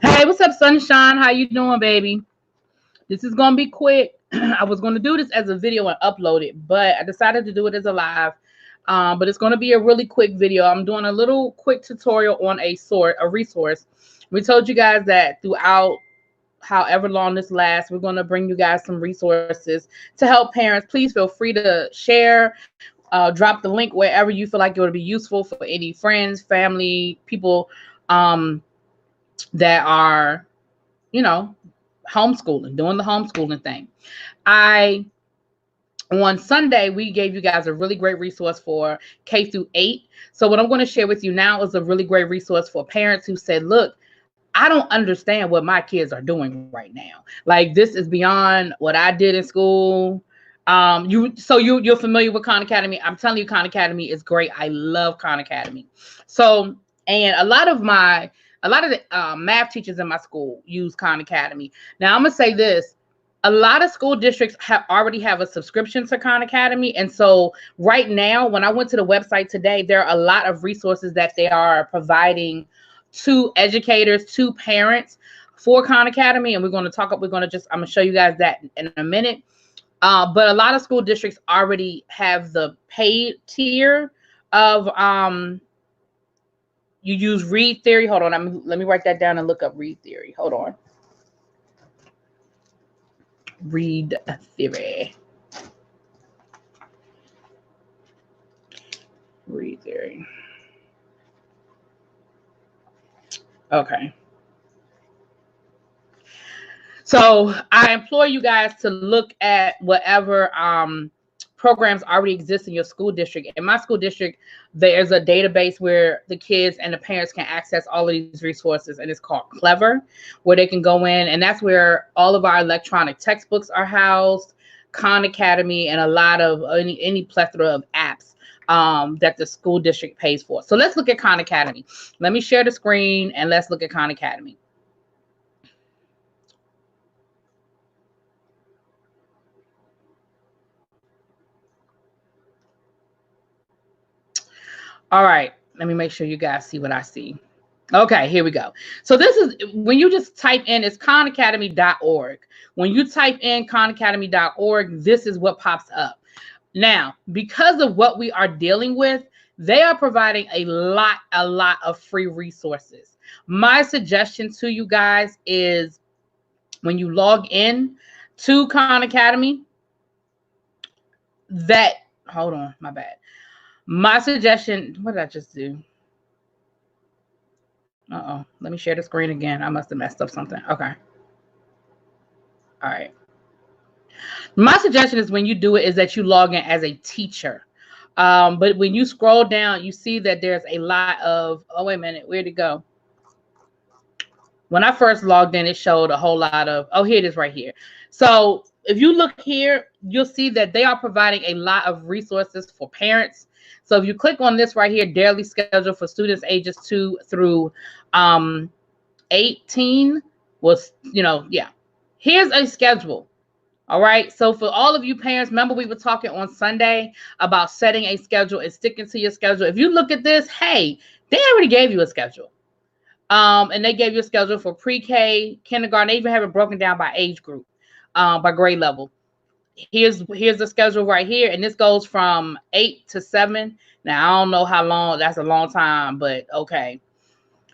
Hey, what's up, Sunshine? How you doing, baby? This is gonna be quick. I was gonna do this as a video and upload it, but I decided to do it as a live. But it's gonna be a really quick video. I'm doing a little quick tutorial on a resource. We told you guys that throughout however long this lasts, we're gonna bring you guys some resources to help parents. Please feel free to share, drop the link wherever you feel like it would be useful for any friends, family, people that are, you know, homeschooling, doing the homeschooling thing. I On Sunday, we gave you guys a really great resource for K through 8. So what I'm going to share with you now is a really great resource for parents who said, look, I don't understand what my kids are doing right now. Like, this is beyond what I did in school. You're familiar with Khan Academy. I'm telling you, Khan Academy is great. I love Khan Academy. So, and a lot of the math teachers in my school use Khan Academy. Now, I'm gonna say this: a lot of school districts already have a subscription to Khan Academy, and so right now, when I went to the website today, there are a lot of resources that they are providing to educators, to parents for Khan Academy, and I'm gonna show you guys that in a minute. But a lot of school districts already have the paid tier of you use Read Theory. Hold on, let me write that down and look up Read Theory. Hold on. Read Theory. Read Theory. Okay. So I implore you guys to look at whatever programs already exist in your school district. In my school district, there's a database where the kids and the parents can access all of these resources, and it's called Clever, where they can go in, and that's where all of our electronic textbooks are housed, Khan Academy, and a lot of any plethora of apps that the school district pays for. So let's look at Khan Academy. Let me share the screen and let's look at Khan Academy. All right, let me make sure you guys see what I see. Okay, here we go. So this is when you just type in, it's KhanAcademy.org. When you type in KhanAcademy.org, this is what pops up. Now, because of what we are dealing with, they are providing a lot of free resources. My suggestion to you guys is when you log in to Khan Academy, hold on, my bad. My suggestion, what did I just do? Let me share the screen again. I must have messed up something. Okay. All right. My suggestion is when you do it is that you log in as a teacher. But when you scroll down, you see that there's a lot of, oh, wait a minute, where'd it go? When I first logged in, it showed a whole lot of, oh, here it is right here. So if you look here, you'll see that they are providing a lot of resources for parents. So if you click on this right here, daily schedule for students ages 2 through 18 was, yeah. Here's a schedule. All right. So for all of you parents, remember we were talking on Sunday about setting a schedule and sticking to your schedule. If you look at this, hey, they already gave you a schedule. And they gave you a schedule for pre-K, kindergarten. They even have it broken down by age group, by grade level. Here's the schedule right here, and this goes from 8 to 7. Now I don't know how long. That's a long time, but okay.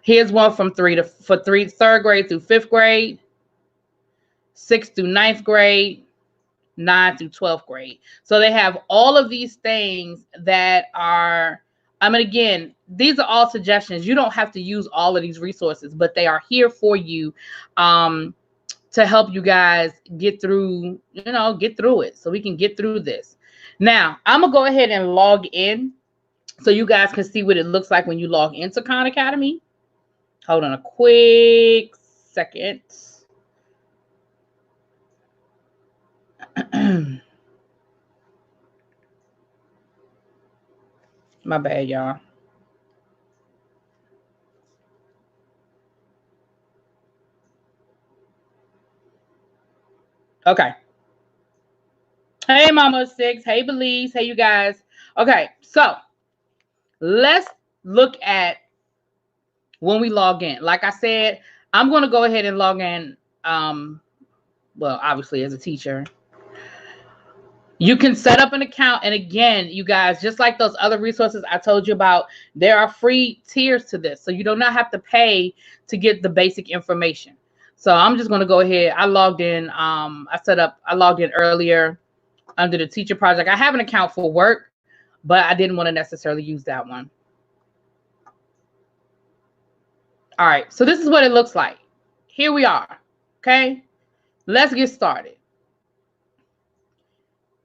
Here's one from 3rd grade through 5th grade, 6th through 9th grade, 9th through 12th grade. So they have all of these things that are, I mean, again, these are all suggestions. You don't have to use all of these resources, but they are here for you to help you guys get through, get through it so we can get through this. Now, I'm going to go ahead and log in so you guys can see what it looks like when you log into Khan Academy. Hold on a quick second. My bad, y'all. Okay. Hey, Mama Six. Hey, Belize. Hey, you guys. Okay, so let's look at when we log in. Like I said, I'm going to go ahead and log in. Well, obviously as a teacher, you can set up an account. And again, you guys, just like those other resources I told you about, there are free tiers to this. So you do not have to pay to get the basic information. So I'm just going to go ahead. I logged in. I logged in earlier under the teacher project. I have an account for work, but I didn't want to necessarily use that one. All right. So this is what it looks like. Here we are. Okay. Let's get started.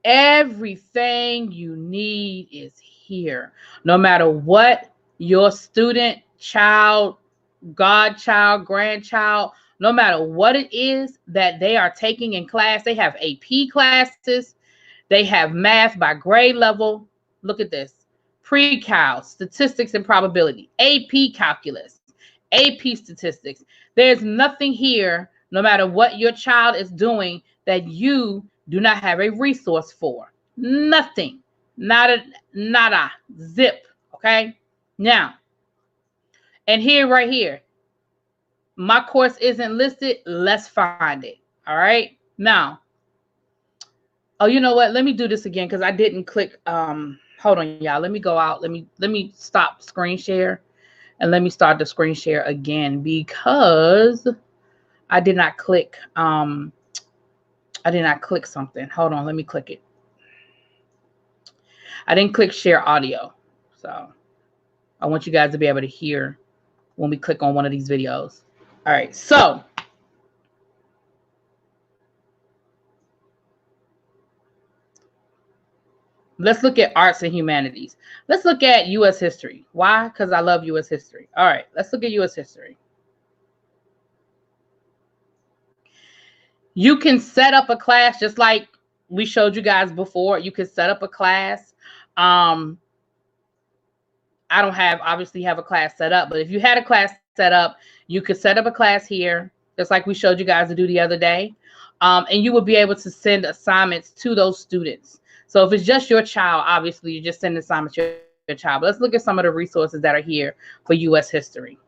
Everything you need is here. No matter what your student, child, godchild, grandchild, no matter what it is that they are taking in class, they have AP classes, they have math by grade level. Look at this. Pre-cal, statistics and probability, AP calculus, AP statistics. There's nothing here, no matter what your child is doing, that you do not have a resource for. Nothing. Nada. Zip. Okay? Now, and here, right here, my course isn't listed. Let's find it. All right? Now, oh, you know what? Let me do this again because I didn't click. Hold on, y'all. Let me go out. Let me stop screen share and let me start the screen share again because I did not click. I did not click something. Hold on, let me click it. I didn't click share audio. So I want you guys to be able to hear when we click on one of these videos. All right, so let's look at arts and humanities. Let's look at U.S. history. Why? Because I love U.S. history. All right, let's look at U.S. history. You can set up a class just like we showed you guys before. You can set up a class. I don't obviously have a class set up, but if you had a class set up, you could set up a class here, just like we showed you guys to do the other day. And you would be able to send assignments to those students. So if it's just your child, obviously you just send assignments to your child. But let's look at some of the resources that are here for U.S. history.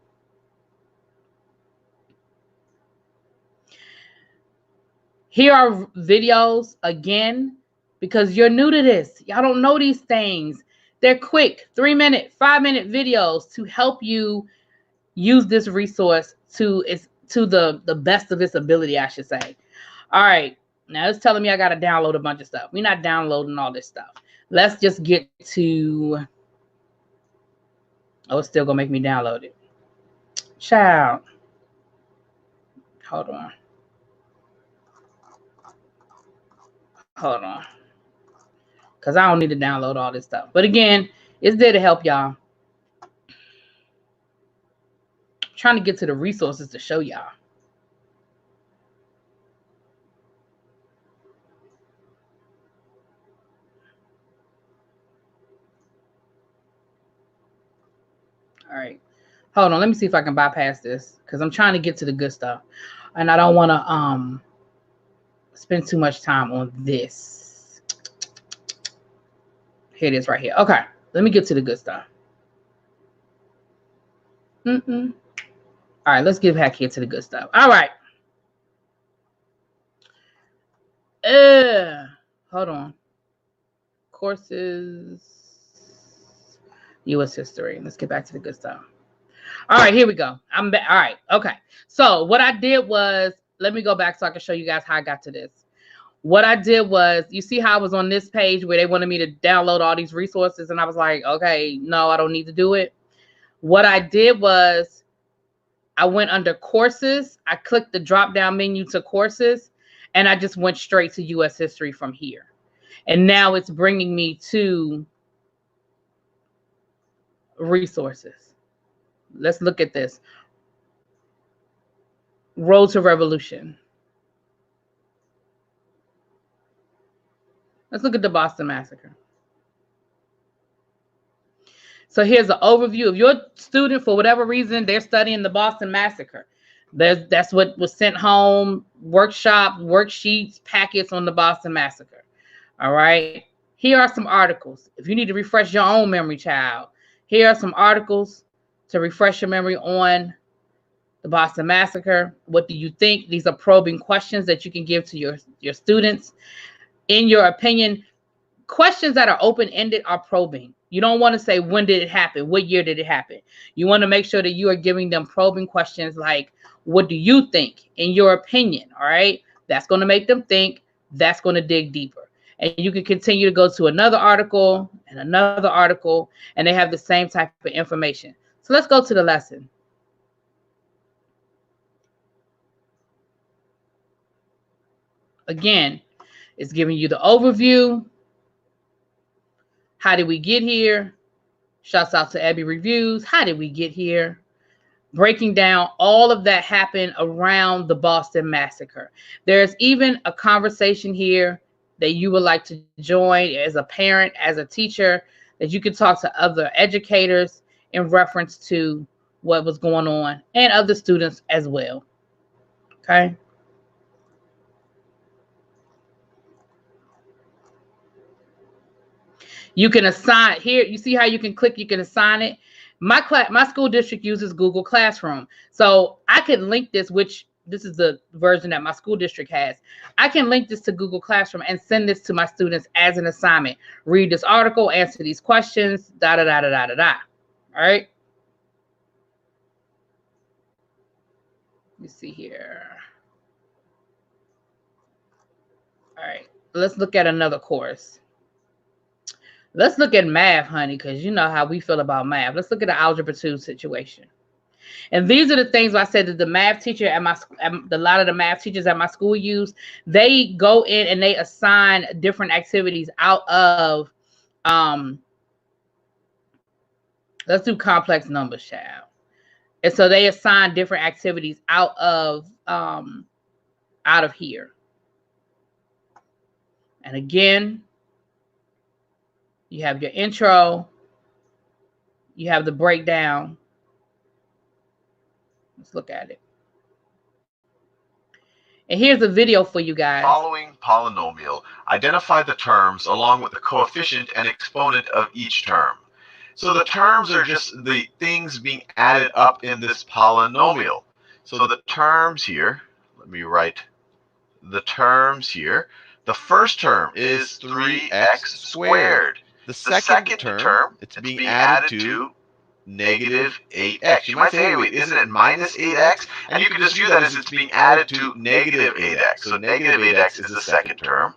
Here are videos again, because you're new to this. Y'all don't know these things. They're quick 3-minute, 5-minute videos to help you use this resource to the best of its ability, I should say. All right. Now it's telling me I got to download a bunch of stuff. We're not downloading all this stuff. Let's just get to, oh, it's still going to make me download it. Child. Hold on. Hold on. Because I don't need to download all this stuff. But again, it's there to help y'all. Trying to get to the resources to show y'all. All right. Hold on. Let me see if I can bypass this because I'm trying to get to the good stuff. And I don't want to spend too much time on this. Here it is right here. Okay. Let me get to the good stuff. All right. Let's get back here to the good stuff. All right. Hold on. Courses. U.S. history. Let's get back to the good stuff. All right, here we go. I'm back. All right. Okay. So what I did was, let me go back so I can show you guys how I got to this. What I did was, you see how I was on this page where they wanted me to download all these resources, and I was like, okay, no, I don't need to do it. What I did was I went under courses. I clicked the drop-down menu to courses, and I just went straight to U.S. history from here. And now it's bringing me to resources. Let's look at this. Road to Revolution. Let's look at the Boston Massacre. So here's an overview of your student. For whatever reason, they're studying the Boston Massacre. That's what was sent home, workshop, worksheets, packets on the Boston Massacre. All right. Here are some articles. If you need to refresh your own memory, child, here are some articles to refresh your memory on the Boston Massacre. What do you think? These are probing questions that you can give to your students. In your opinion, questions that are open-ended are probing. You don't want to say, when did it happen? What year did it happen? You want to make sure that you are giving them probing questions like, what do you think? In your opinion, all right? That's going to make them think. That's going to dig deeper. And you can continue to go to another article and another article, and they have the same type of information. So let's go to the lesson. Again, it's giving you the overview. How did we get here? Shouts out to Abby Reviews. How did we get here? Breaking down all of that happened around the Boston Massacre. There's even a conversation here that you would like to join as a parent, as a teacher, that you can talk to other educators in reference to what was going on and other students as well. Okay. You can assign here. You see how you can click, you can assign it. My school district uses Google Classroom. So I can link this, which this is the version that my school district has. I can link this to Google Classroom and send this to my students as an assignment. Read this article, answer these questions, da da da da da da da. All right. Let me see here. All right. Let's look at another course. Let's look at math, honey, because you know how we feel about math. Let's look at the Algebra II situation. And these are the things I said that the math teacher at a lot of the math teachers at my school use. They go in and they assign different activities out of, let's do complex numbers, child. And so they assign different activities out of here. And again, you have your intro, you have the breakdown. Let's look at it. And here's a video for you guys. Following polynomial, identify the terms along with the coefficient and exponent of each term. So the terms are just the things being added up in this polynomial. So the terms here, let me write the terms here. The first term is 3x squared. The second term, it's being added to negative 8x. You might say, hey, wait, isn't it minus 8x? And you can just view that as it's being added to negative 8x. So negative 8x is the second term.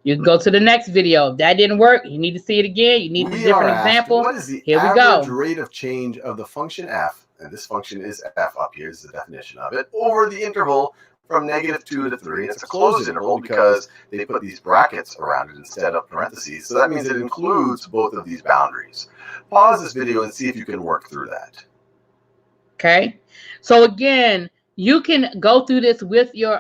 You can go to the next video. If that didn't work, you need to see it again. You need a different example. What is the Here we average go. rate of change of the function f, and this function is f up here is the definition of it, over the interval from -2 to 3. It's a closed interval because they put these brackets around it instead of parentheses. So that means it includes both of these boundaries. Pause this video and see if you can work through that. Okay. So again, you can go through this with your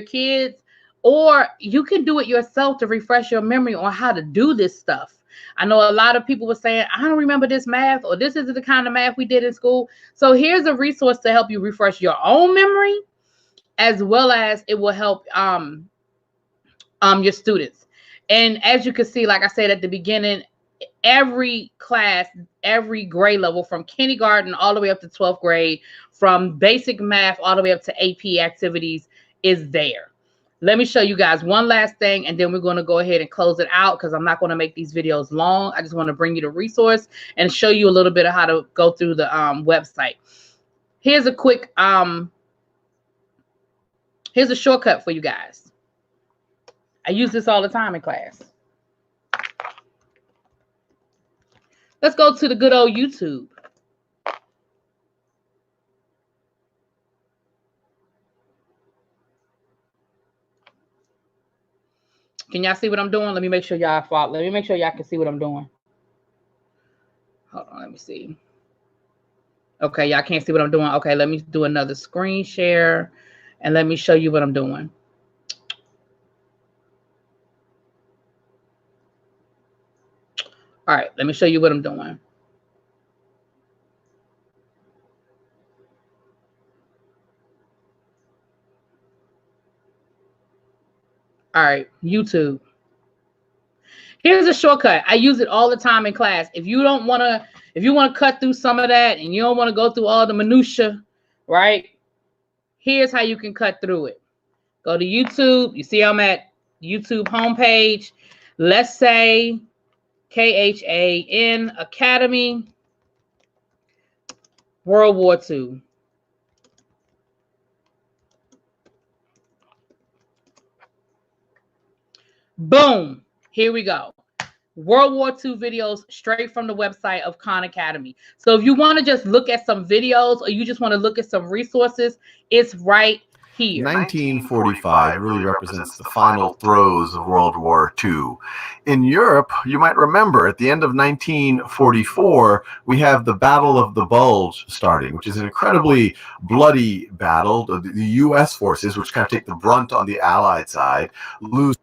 kids, or you can do it yourself to refresh your memory on how to do this stuff. I know a lot of people were saying, I don't remember this math, or this isn't the kind of math we did in school. So here's a resource to help you refresh your own memory, as well as it will help your students. And as you can see, like I said at the beginning, every class, every grade level from kindergarten all the way up to 12th grade, from basic math all the way up to AP activities is there. Let me show you guys one last thing, and then we're going to go ahead and close it out because I'm not going to make these videos long. I just want to bring you the resource and show you a little bit of how to go through the website. Here's a quick here's a shortcut for you guys. I use this all the time in class. Let's go to the good old YouTube. Can y'all see what I'm doing? Let me make sure y'all follow. Let me make sure y'all can see what I'm doing. Hold on, let me see. Okay, y'all can't see what I'm doing. Okay, let me do another screen share and let me show you what I'm doing. All right, let me show you what I'm doing. All right, YouTube. Here's a shortcut. I use it all the time in class. If you don't want to, if you want to cut through some of that and you don't want to go through all the minutia, right? Here's how you can cut through it. Go to YouTube. You see I'm at YouTube homepage. Let's say KHAN Academy World War II. Boom. Here we go. World War II videos straight from the website of Khan Academy. So if you want to just look at some videos or you just want to look at some resources, it's right here. 1945 really represents the final throes of World War II. In Europe, you might remember at the end of 1944, we have the Battle of the Bulge starting, which is an incredibly bloody battle. The U.S. forces, which kind of take the brunt on the Allied side, lose.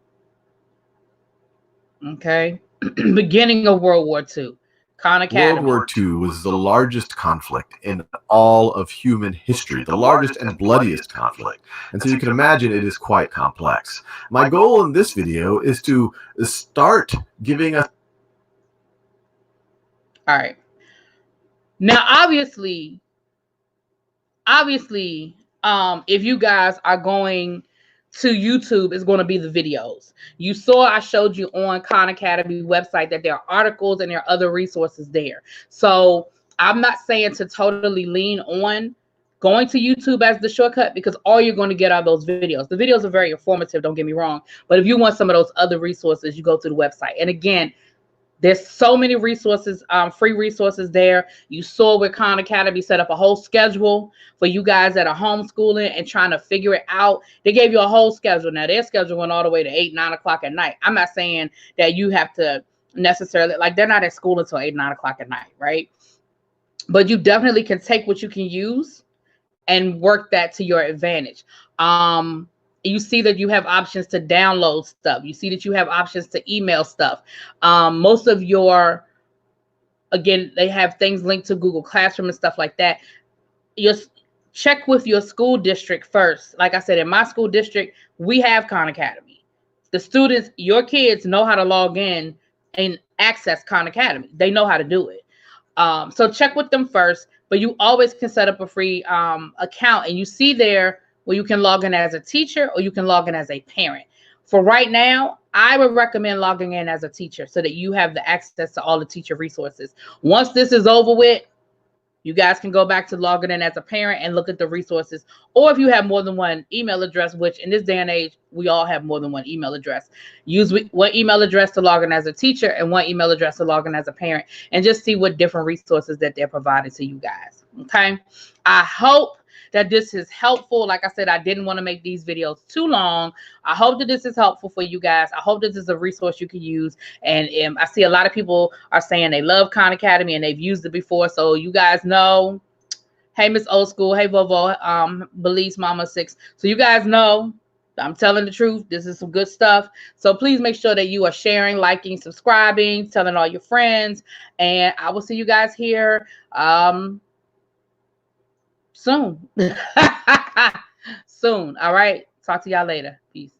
Okay. Beginning of World War II. Khan Academy. World War II was the largest conflict in all of human history, the largest and bloodiest conflict. And so you can imagine it is quite complex. My goal in this video is to start giving us... All right. Now, obviously, if you guys are going to YouTube, it's going to be the videos. You saw I showed you on Khan Academy website that there are articles and there are other resources there. So I'm not saying to totally lean on going to YouTube as the shortcut, because all you're going to get are those videos. The videos are very informative, don't get me wrong. But if you want some of those other resources, you go to the website. And again, there's so many resources, free resources there. You saw where Khan Academy set up a whole schedule for you guys that are homeschooling and trying to figure it out. They gave you a whole schedule. Now, their schedule went all the way to 8, 9 o'clock at night. I'm not saying that you have to necessarily, like, they're not at school until 8, 9 o'clock at night, right? But you definitely can take what you can use and work that to your advantage. You see that you have options to download stuff. You see that you have options to email stuff. Most of your, again, they have things linked to Google Classroom and stuff like that. Just check with your school district first. Like I said, in my school district, we have Khan Academy. The students, your kids know how to log in and access Khan Academy. They know how to do it. So check with them first, but you always can set up a free account, and you see there where you can log in as a teacher or you can log in as a parent. For right now, I would recommend logging in as a teacher so that you have the access to all the teacher resources. Once this is over with, you guys can go back to logging in as a parent and look at the resources. Or if you have more than one email address, which in this day and age, we all have more than one email address. Use one email address to log in as a teacher and one email address to log in as a parent, and just see what different resources that they're providing to you guys. Okay. I hope that this is helpful. Like I said, I didn't want to make these videos too long. I hope that this is helpful for you guys. I hope that this is a resource you can use. And I see a lot of people are saying they love Khan Academy and they've used it before. So you guys know, hey, Miss Old School, hey, Vovo, Belize Mama 6. So you guys know I'm telling the truth. This is some good stuff. So please make sure that you are sharing, liking, subscribing, telling all your friends. And I will see you guys here soon. Soon. All right. Talk to y'all later. Peace.